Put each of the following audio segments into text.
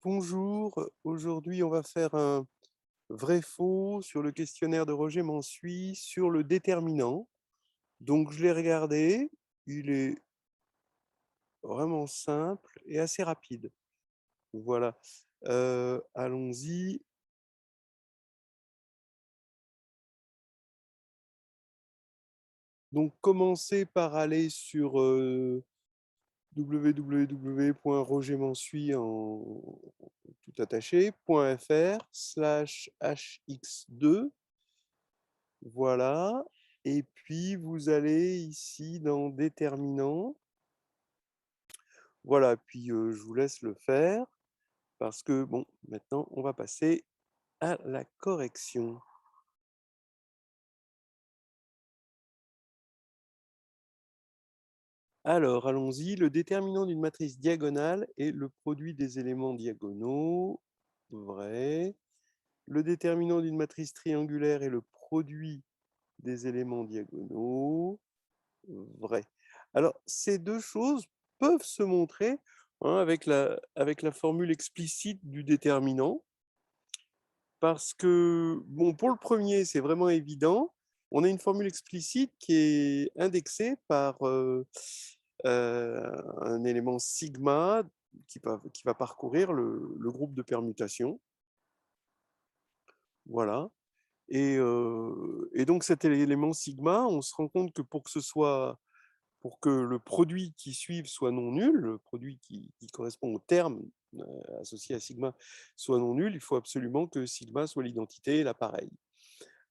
Bonjour, aujourd'hui on va faire un vrai-faux sur le questionnaire de Roger Mansuy sur le déterminant. Donc je l'ai regardé, il est vraiment simple et assez rapide. Voilà. Allons-y. Donc commencez par aller sur www.rogermansuy en tout attaché, .fr/hx2. Voilà. Et puis, vous allez ici dans déterminant. Voilà, puis je vous laisse le faire parce que, bon, maintenant, on va passer à la correction. Alors, allons-y. Le déterminant d'une matrice diagonale est le produit des éléments diagonaux. Vrai. Le déterminant d'une matrice triangulaire est le produit des éléments diagonaux. Vrai. Alors, ces deux choses peuvent se montrer avec la formule explicite du déterminant, parce que, bon, pour le premier, c'est vraiment évident. On a une formule explicite qui est indexée par un élément sigma qui va parcourir le groupe de permutations. Voilà. Et donc, cet élément sigma, on se rend compte que pour que le produit qui suive soit non nul, le produit qui correspond au terme associé à sigma soit non nul, il faut absolument que sigma soit l'identité et l'appareil.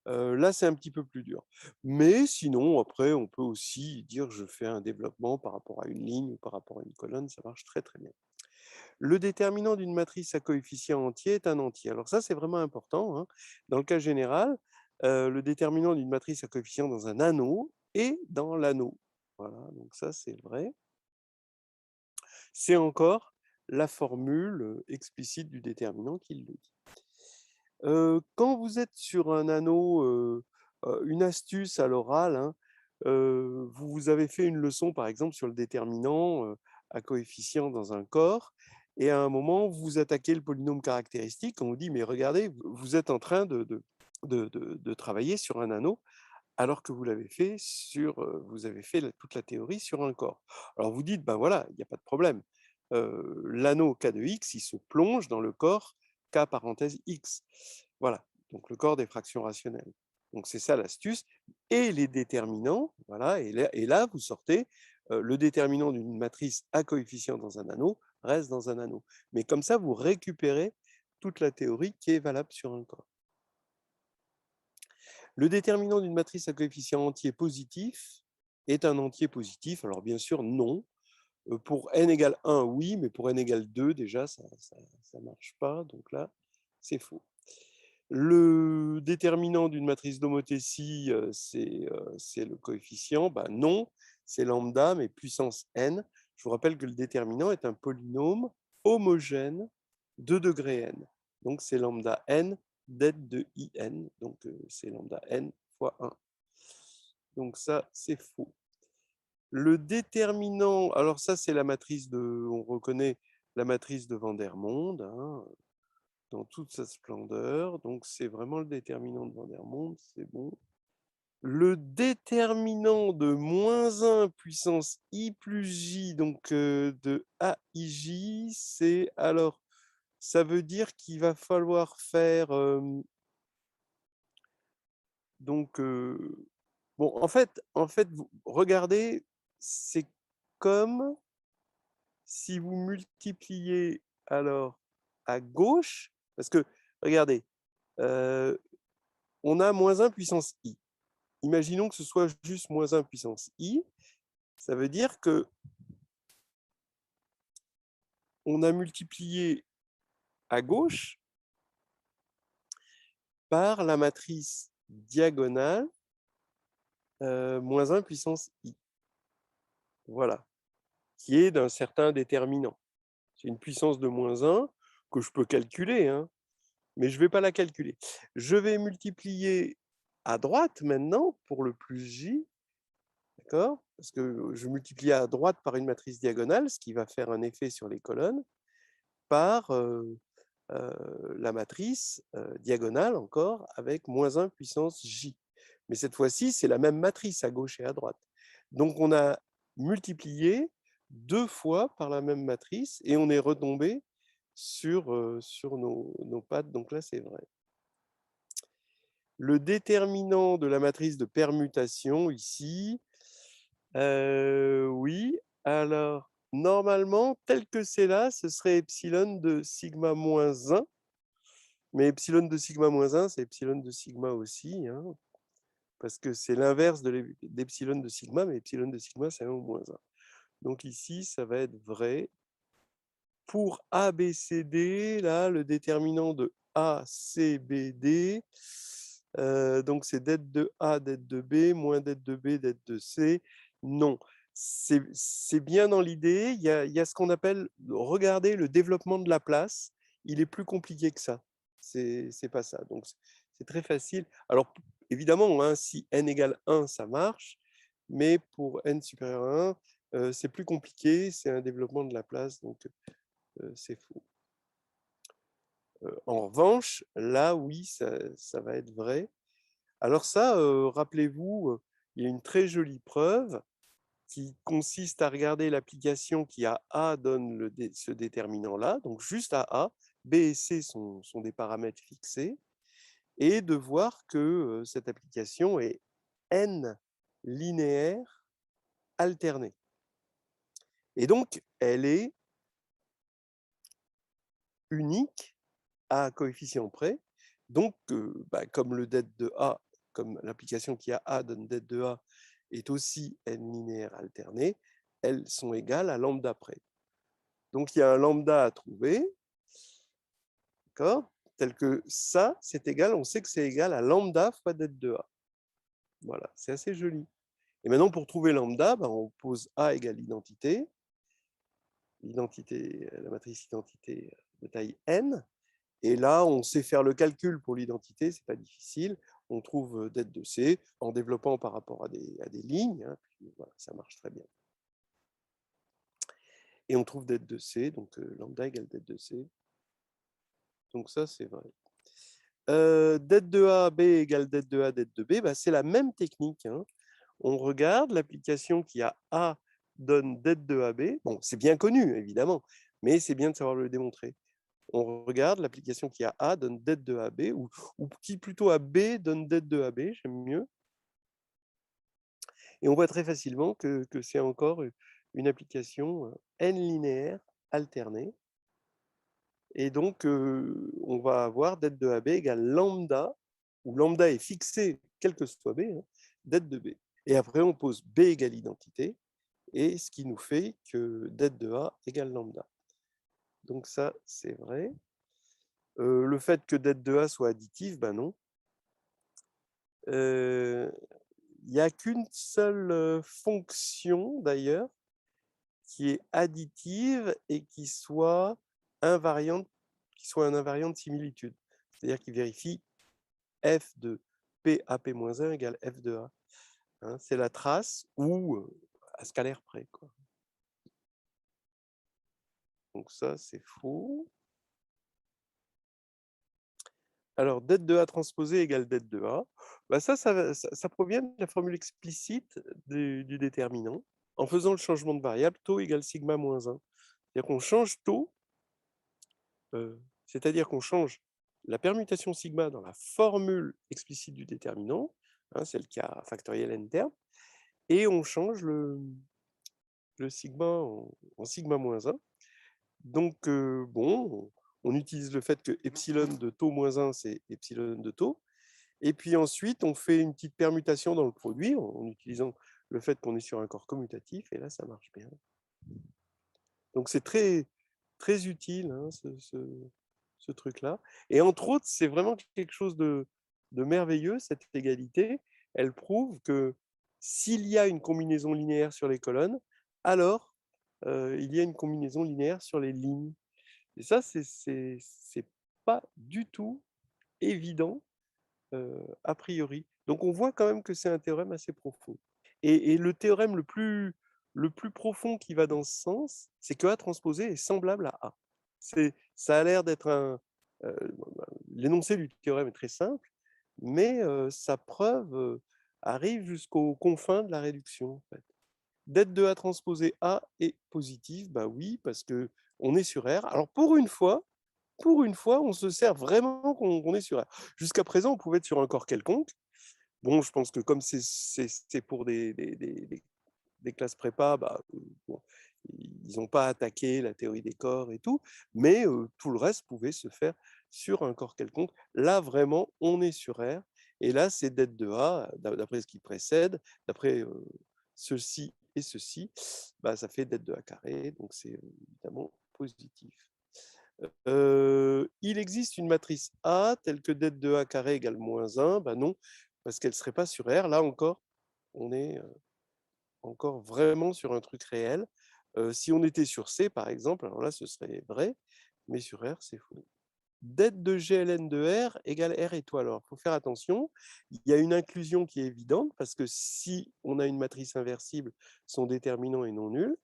Là, c'est un petit peu plus dur. Mais sinon, après, on peut aussi dire je fais un développement par rapport à une ligne ou par rapport à une colonne, ça marche très très bien. Le déterminant d'une matrice à coefficient entier est un entier. Alors ça, c'est vraiment important, hein. Dans le cas général, le déterminant d'une matrice à coefficient dans un anneau est dans l'anneau. Voilà, donc ça, c'est vrai. C'est encore la formule explicite du déterminant qui le dit. Quand vous êtes sur un anneau, une astuce à l'oral, hein, vous avez fait une leçon, par exemple, sur le déterminant à coefficient dans un corps, et à un moment, vous attaquez le polynôme caractéristique, on vous dit, mais regardez, vous êtes en train de travailler sur un anneau, alors que vous l'avez fait sur, vous avez fait toute la théorie sur un corps. Alors vous dites, ben voilà, il n'y a pas de problème. L'anneau K de X, il se plonge dans le corps K parenthèse X. Voilà, donc le corps des fractions rationnelles. Donc c'est ça l'astuce. Et les déterminants, voilà, et là vous sortez le déterminant d'une matrice à coefficient dans un anneau reste dans un anneau. Mais comme ça, vous récupérez toute la théorie qui est valable sur un corps. Le déterminant d'une matrice à coefficient entier positif est un entier positif. Alors bien sûr, non. Pour n égale 1, oui, mais pour n égale 2, déjà, ça ne marche pas. Donc là, c'est faux. Le déterminant d'une matrice d'homothétie, c'est le coefficient. Ben non, c'est lambda, mais puissance n. Je vous rappelle que le déterminant est un polynôme homogène de degré n. Donc c'est lambda n det de in. Donc c'est lambda n fois 1. Donc ça, c'est faux. Le déterminant, alors ça c'est la matrice on reconnaît la matrice de Vandermonde, hein, dans toute sa splendeur. Donc c'est vraiment le déterminant de Vandermonde, c'est bon. Le déterminant de moins 1 puissance i plus j, donc de aij, c'est alors, ça veut dire qu'il va falloir faire, donc, bon, en fait, vous regardez, c'est comme si vous multipliez alors à gauche, parce que, regardez, on a moins 1 puissance i. Imaginons que ce soit juste moins 1 puissance i. Ça veut dire que on a multiplié à gauche par la matrice diagonale moins 1 puissance i. Voilà, qui est d'un certain déterminant. C'est une puissance de moins 1 que je peux calculer, hein, mais je ne vais pas la calculer. Je vais multiplier à droite maintenant pour le plus j, d'accord? Parce que je multiplie à droite par une matrice diagonale, ce qui va faire un effet sur les colonnes. par la matrice diagonale encore avec -1 puissance j. Mais cette fois-ci, c'est la même matrice à gauche et à droite. Donc, on a multiplié 2 fois par la même matrice et on est retombé sur nos pattes. Donc là, c'est vrai. Le déterminant de la matrice de permutation ici, oui. Alors, normalement, tel que c'est là, ce serait epsilon de sigma moins 1. Mais epsilon de sigma moins 1, c'est epsilon de sigma aussi, hein, parce que c'est l'inverse d'epsilon de sigma, mais epsilon de sigma, c'est 1 ou moins 1. Donc ici, ça va être vrai. Pour A, B, C, D, là, le déterminant de A, C, B, D, donc c'est det de A, det de B, moins det de B, det de C. Non, c'est bien dans l'idée. Il y a ce qu'on appelle, regarder le développement de la place. Il est plus compliqué que ça. C'est pas ça. Donc, c'est très facile. Alors, évidemment, hein, si n égale 1, ça marche. Mais pour n supérieur à 1, c'est plus compliqué. C'est un développement de la place. Donc, c'est faux. En revanche, là, oui, ça va être vrai. Alors ça, rappelez-vous, il y a une très jolie preuve qui consiste à regarder l'application qui à A donne ce déterminant-là, donc juste à A, B et C sont des paramètres fixés, et de voir que cette application est n linéaire alternée. Et donc, elle est unique à coefficient près. Donc, comme le det de A, comme l'application qui a A donne det de A, est aussi n linéaire alterné, elles sont égales à lambda près. Donc, il y a un lambda à trouver, d'accord, tel que ça, c'est égal, on sait que c'est égal à lambda fois det de A. Voilà, c'est assez joli. Et maintenant, pour trouver lambda, on pose A égale l'identité, la matrice identité de taille n. Et là, on sait faire le calcul pour l'identité, c'est pas difficile. On trouve det de C en développant par rapport à des lignes. Hein, puis voilà, ça marche très bien. Et on trouve det de C, donc lambda égale det de C. Donc ça, c'est vrai. Det de A, B égale det de A, det de B, c'est la même technique. Hein. On regarde l'application qui a A donne det de AB. Bon, c'est bien connu, évidemment, mais c'est bien de savoir le démontrer. On regarde l'application qui a A donne det de AB, ou qui plutôt a B donne det de AB, j'aime mieux. Et on voit très facilement que c'est encore une application n linéaire alternée. Et donc, on va avoir det de AB égale lambda, où lambda est fixé, quel que soit B, hein, det de B. Et après, on pose B égale identité, et ce qui nous fait que det de A égale lambda. Donc ça, c'est vrai. Le fait que det de A soit additif, non. Il n'y a qu'une seule fonction, d'ailleurs, qui est additive et qui soit invariante, qui soit un invariant de similitude. C'est-à-dire qu'il vérifie f de p à p-1 égale f de a. Hein, c'est la trace ou à scalaire près, quoi. Donc ça, c'est faux. Alors, det de A transposé égale det de A. Ça provient de la formule explicite du déterminant. En faisant le changement de variable, taux égale sigma moins 1. C'est-à-dire qu'on change taux, c'est-à-dire qu'on change la permutation sigma dans la formule explicite du déterminant, hein, celle qui a factoriel n termes, et on change le sigma en sigma moins 1. Donc, bon, on utilise le fait que epsilon de taux moins 1, c'est epsilon de taux. Et puis ensuite, on fait une petite permutation dans le produit en utilisant le fait qu'on est sur un corps commutatif. Et là, ça marche bien. Donc, c'est très, très utile, hein, ce truc-là. Et entre autres, c'est vraiment quelque chose de merveilleux, cette égalité. Elle prouve que s'il y a une combinaison linéaire sur les colonnes, alors il y a une combinaison linéaire sur les lignes. Et ça, c'est pas du tout évident a priori. Donc on voit quand même que c'est un théorème assez profond. Et le théorème le plus profond qui va dans ce sens, c'est que A transposé est semblable à A. Ça a l'air d'être l'énoncé du théorème est très simple, mais sa preuve arrive jusqu'aux confins de la réduction, en fait. Det de A transposé A est positif, bah oui, parce que on est sur R. Alors pour une fois, on se sert vraiment qu'on est sur R. Jusqu'à présent, on pouvait être sur un corps quelconque. Bon, je pense que comme c'est pour des classes prépa, bah, bon, ils n'ont pas attaqué la théorie des corps et tout, mais tout le reste pouvait se faire sur un corps quelconque. Là, vraiment, on est sur R. Et là, c'est det de A, d'après ce qui précède, d'après ceci et ceci, bah, ça fait det de A carré, donc c'est évidemment positif. Il existe une matrice A telle que det de A carré égale moins 1, bah non, parce qu'elle ne serait pas sur R. Là encore, on est encore vraiment sur un truc réel. Si on était sur C, par exemple, alors là, ce serait vrai, mais sur R, c'est faux. Det de GLN de R égale R étoile. Alors, il faut faire attention, il y a une inclusion qui est évidente, parce que si on a une matrice inversible, son déterminant est non nul,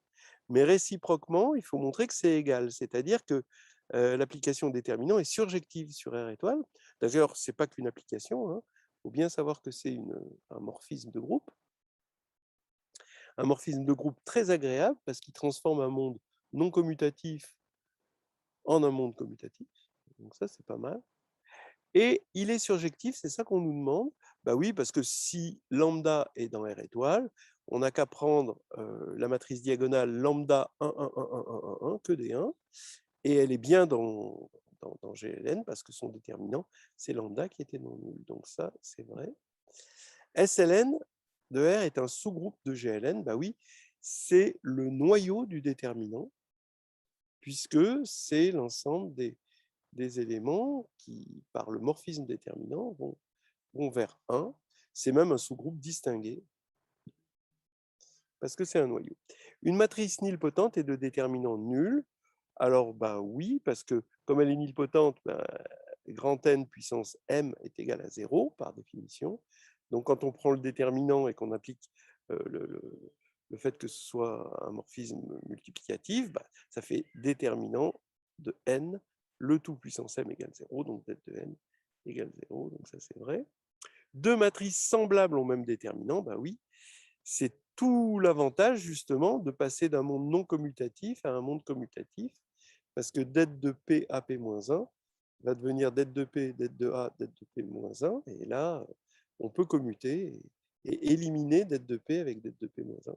mais réciproquement, il faut montrer que c'est égal, c'est-à-dire que l'application déterminant est surjective sur R étoile. D'ailleurs, ce n'est pas qu'une application, hein. Il faut bien savoir que c'est un morphisme de groupe. Un morphisme de groupe très agréable parce qu'il transforme un monde non commutatif en un monde commutatif. Donc ça, c'est pas mal. Et il est surjectif, c'est ça qu'on nous demande. Bah oui, parce que si lambda est dans R étoile, on n'a qu'à prendre la matrice diagonale lambda 1, 1, 1, 1, 1, 1, 1, que des 1, et elle est bien dans GLN parce que son déterminant, c'est lambda qui était non nul. Donc ça, c'est vrai. SLN de R est un sous-groupe de GLN, bah oui, c'est le noyau du déterminant, puisque c'est l'ensemble des éléments qui, par le morphisme déterminant, vont vers 1. C'est même un sous-groupe distingué, parce que c'est un noyau. Une matrice nilpotente est de déterminant nul. Alors, bah oui, parce que comme elle est nilpotente, bah, grand N puissance M est égal à 0, par définition. Donc, quand on prend le déterminant et qu'on applique le fait que ce soit un morphisme multiplicatif, bah, ça fait déterminant de N, le tout puissance M égale 0, donc det de N égale 0, donc ça c'est vrai. Deux matrices semblables ont même déterminant, bah oui, c'est tout l'avantage justement de passer d'un monde non commutatif à un monde commutatif, parce que det de P à P-1 va devenir det de P, det de A, det de P-1, et là, on peut commuter et éliminer det de P avec det de P-1.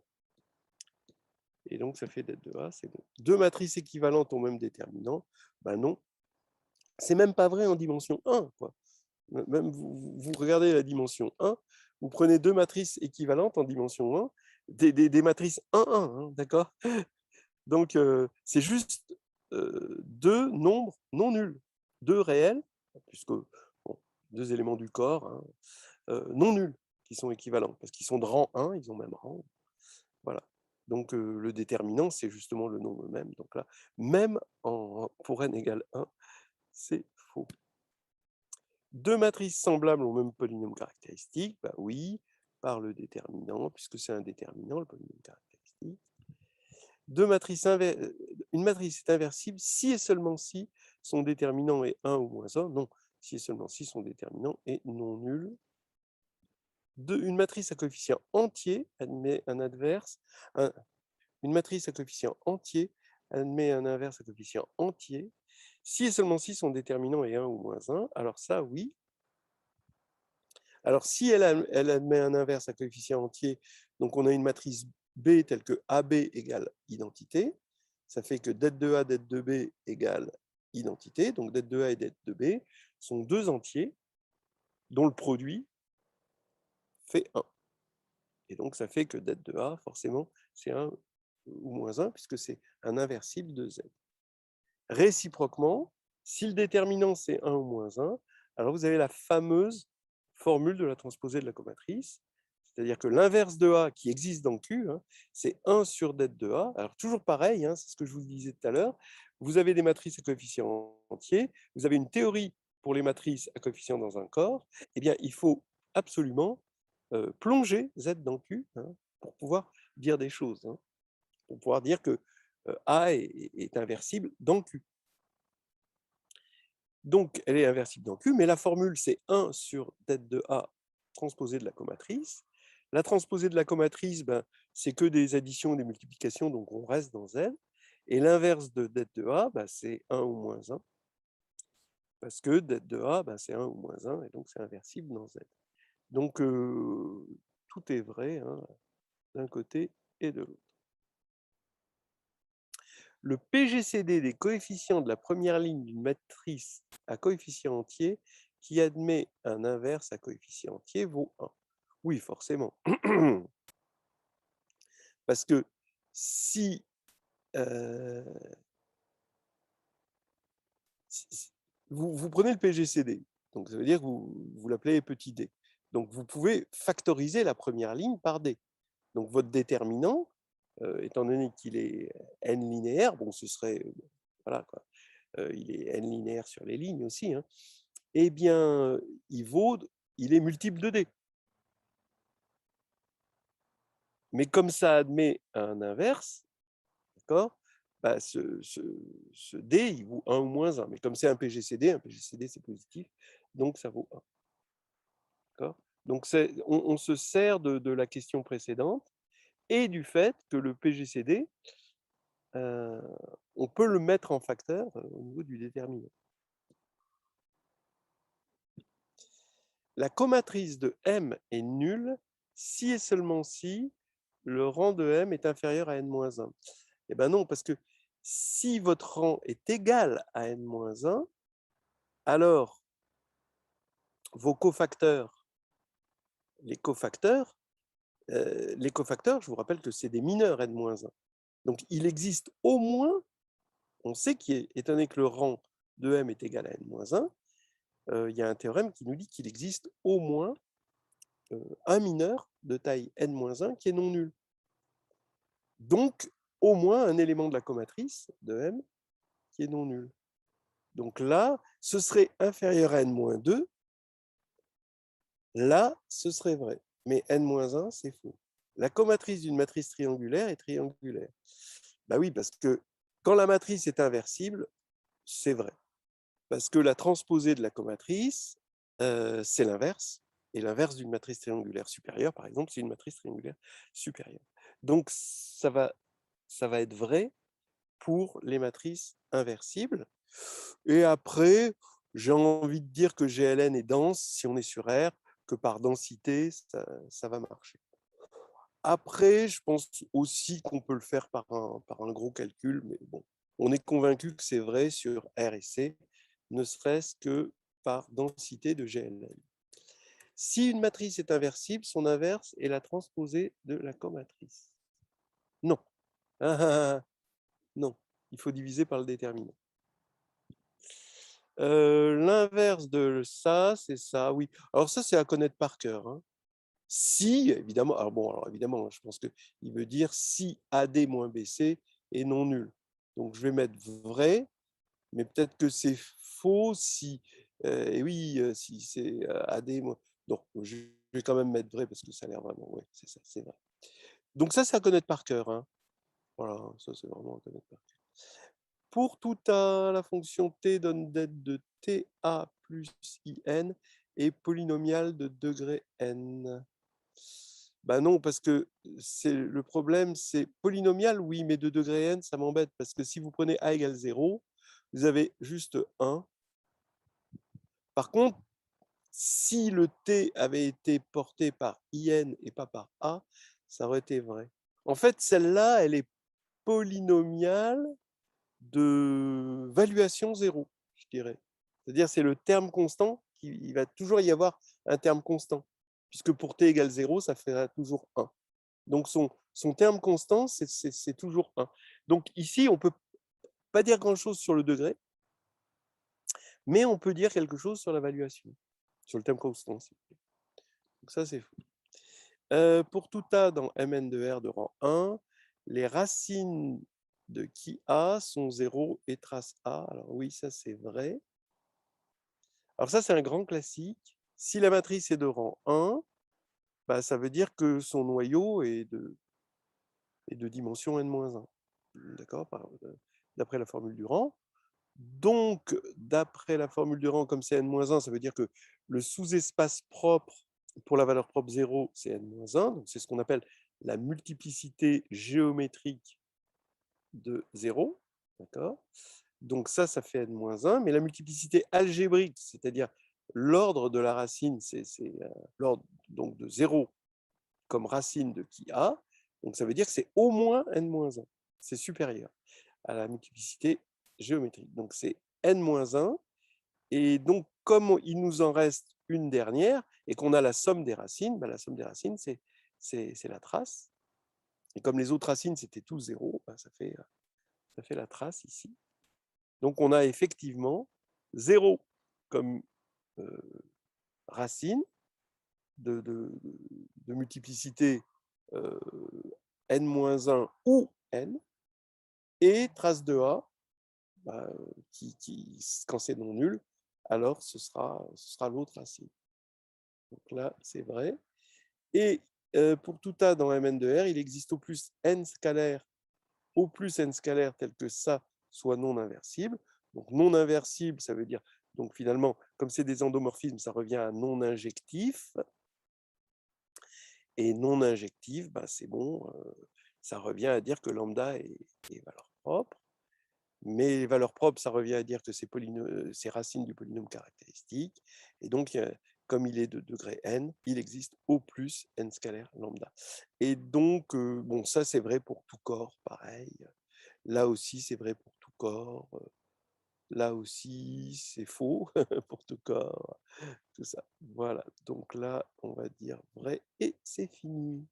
Et donc, ça fait det de A, c'est bon. Deux matrices équivalentes ont même déterminant, ben non. C'est même pas vrai en dimension 1, quoi. Même vous regardez la dimension 1, vous prenez deux matrices équivalentes en dimension 1, des matrices 1, 1, hein, d'accord? Donc, c'est juste deux nombres non nuls, deux réels, puisque bon, deux éléments du corps, hein, non nuls, qui sont équivalents, parce qu'ils sont de rang 1, ils ont même rang. Voilà. Donc, le déterminant, c'est justement le nombre même. Donc là, même pour n égale 1, c'est faux. Deux matrices semblables au même polynôme caractéristique, bah oui, par le déterminant, puisque c'est un déterminant, le polynôme caractéristique. Une matrice est inversible si et seulement si son déterminant est 1 ou moins 1. Non, si et seulement si son déterminant est non nul. Une matrice à coefficient entier admet un adverse. Une matrice à coefficient entier admet un inverse à coefficient entier si et seulement si son déterminant est 1 ou moins 1. Alors ça, oui. Alors si elle admet un inverse à coefficient entier, donc on a une matrice B telle que AB égale identité, ça fait que det de A, det de B égale identité, donc det de A et det de B sont deux entiers dont le produit fait 1. Et donc ça fait que det de A, forcément, c'est 1 ou moins 1, puisque c'est un inversible de Z. Réciproquement, si le déterminant c'est 1 ou moins 1, alors vous avez la fameuse formule de la transposée de la comatrice, c'est-à-dire que l'inverse de A qui existe dans Q, hein, c'est 1 sur det de A. Alors toujours pareil, hein, c'est ce que je vous disais tout à l'heure, vous avez des matrices à coefficient entier, vous avez une théorie pour les matrices à coefficient dans un corps, eh bien il faut absolument plonger Z dans Q, hein, pour pouvoir dire des choses, hein, pour pouvoir dire que A est inversible dans Q. Donc, elle est inversible dans Q, mais la formule, c'est 1 sur det de A transposée de la comatrice. La transposée de la comatrice, ben, c'est que des additions, des multiplications, donc on reste dans Z. Et l'inverse de det de A, ben, c'est 1 ou moins 1, parce que det de A, ben, c'est 1 ou moins 1, et donc c'est inversible dans Z. Donc, tout est vrai, hein, d'un côté et de l'autre. Le PGCD des coefficients de la première ligne d'une matrice à coefficient entier qui admet un inverse à coefficient entier vaut 1. Oui, forcément. Parce que si, vous prenez le PGCD, donc ça veut dire que vous l'appelez petit d. Donc vous pouvez factoriser la première ligne par d. Donc votre déterminant, étant donné qu'il est n linéaire, bon, ce serait, voilà, quoi, il est n linéaire sur les lignes aussi, hein, eh bien, il est multiple de d. Mais comme ça admet un inverse, d'accord, bah, ce d, il vaut 1 ou moins 1. Mais comme c'est un PGCD c'est positif, donc ça vaut 1. D'accord. Donc on se sert de la question précédente et du fait que le PGCD, on peut le mettre en facteur au niveau du déterminant. La comatrice de M est nulle si et seulement si le rang de M est inférieur à n-1. Eh bien non, parce que si votre rang est égal à n-1, alors vos cofacteurs, les cofacteurs, je vous rappelle que c'est des mineurs n-1. Donc il existe au moins, on sait qu'étant donné que le rang de M est égal à n-1, il y a un théorème qui nous dit qu'il existe au moins un mineur de taille n-1 qui est non nul. Donc, au moins un élément de la comatrice de M qui est non nul. Donc là, ce serait inférieur à n-2. Là, ce serait vrai. Mais n-1, c'est faux. La comatrice d'une matrice triangulaire est triangulaire. Bah oui, parce que quand la matrice est inversible, c'est vrai. Parce que la transposée de la comatrice, c'est l'inverse. Et l'inverse d'une matrice triangulaire supérieure, par exemple, c'est une matrice triangulaire supérieure. Donc, ça va être vrai pour les matrices inversibles. Et après, j'ai envie de dire que GLN est dense si on est sur R, que par densité, ça va marcher. Après, je pense aussi qu'on peut le faire par un gros calcul, mais bon, on est convaincu que c'est vrai sur R et C, ne serait-ce que par densité de GLN. Si une matrice est inversible, son inverse est la transposée de la comatrice. Non. Non, il faut diviser par le déterminant. L'inverse de ça, c'est ça, oui. Alors ça, c'est à connaître par cœur, hein. Si, évidemment, alors évidemment, je pense qu'il veut dire si AD moins BC est non nul. Donc je vais mettre vrai, mais peut-être que c'est faux si, et oui, si c'est AD moins. Non, je vais quand même mettre vrai parce que ça a l'air vraiment, ouais, c'est ça, c'est vrai. Donc ça, c'est à connaître par cœur, hein. Voilà, ça c'est vraiment à connaître par cœur. Pour tout A, la fonction t donne det de ta plus in est polynomiale de degré n. Ben non, parce que le problème, c'est polynomial, oui, mais de degré n, ça m'embête, parce que si vous prenez a égale 0, vous avez juste 1. Par contre, si le t avait été porté par in et pas par a, ça aurait été vrai. En fait, celle-là, elle est polynomiale de valuation 0, je dirais. C'est-à-dire c'est le terme constant, il va toujours y avoir un terme constant, puisque pour t égale 0, ça fera toujours 1. Donc son terme constant, c'est toujours 1. Donc ici, on ne peut pas dire grand-chose sur le degré, mais on peut dire quelque chose sur la valuation, sur le terme constant. Donc ça, c'est fou. Pour tout A dans Mn de R de rang 1, les racines de qui A sont 0 et trace A. Alors oui, ça c'est vrai. Alors ça, c'est un grand classique. Si la matrice est de rang 1, bah, ça veut dire que son noyau est de dimension n-1. D'accord, d'après la formule du rang. Donc, d'après la formule de rang, comme c'est n-1, ça veut dire que le sous-espace propre pour la valeur propre 0, c'est n-1. Donc, c'est ce qu'on appelle la multiplicité géométrique de 0. D'accord? Donc, ça fait n-1. Mais la multiplicité algébrique, c'est-à-dire l'ordre de la racine, c'est l'ordre donc de 0 comme racine de qui A. Donc, ça veut dire que c'est au moins n-1. C'est supérieur à la multiplicité géométrique. Donc, c'est n-1. Et donc, comme il nous en reste une dernière et qu'on a la somme des racines, la somme des racines, c'est la trace. Et comme les autres racines, c'était tous 0, ça fait la trace ici. Donc, on a effectivement 0 comme racine de multiplicité n-1 ou n, et trace de A, quand c'est non nul, alors ce sera l'autre racine. Donc là, c'est vrai. Et pour tout A dans Mn de R, il existe au plus n scalaires tel que ça soit non inversible. Donc non inversible, ça veut dire, donc finalement, comme c'est des endomorphismes, ça revient à non injectif. Et non injectif, c'est bon, ça revient à dire que lambda est valeur propre. Mais les valeurs propres, ça revient à dire que c'est racine du polynôme caractéristique. Et donc, comme il est de degré n, il existe au plus n scalaire lambda. Et donc, bon, ça c'est vrai pour tout corps, pareil. Là aussi, c'est vrai pour tout corps. Là aussi, c'est faux pour tout corps. Tout ça. Voilà. Donc là, on va dire vrai et c'est fini.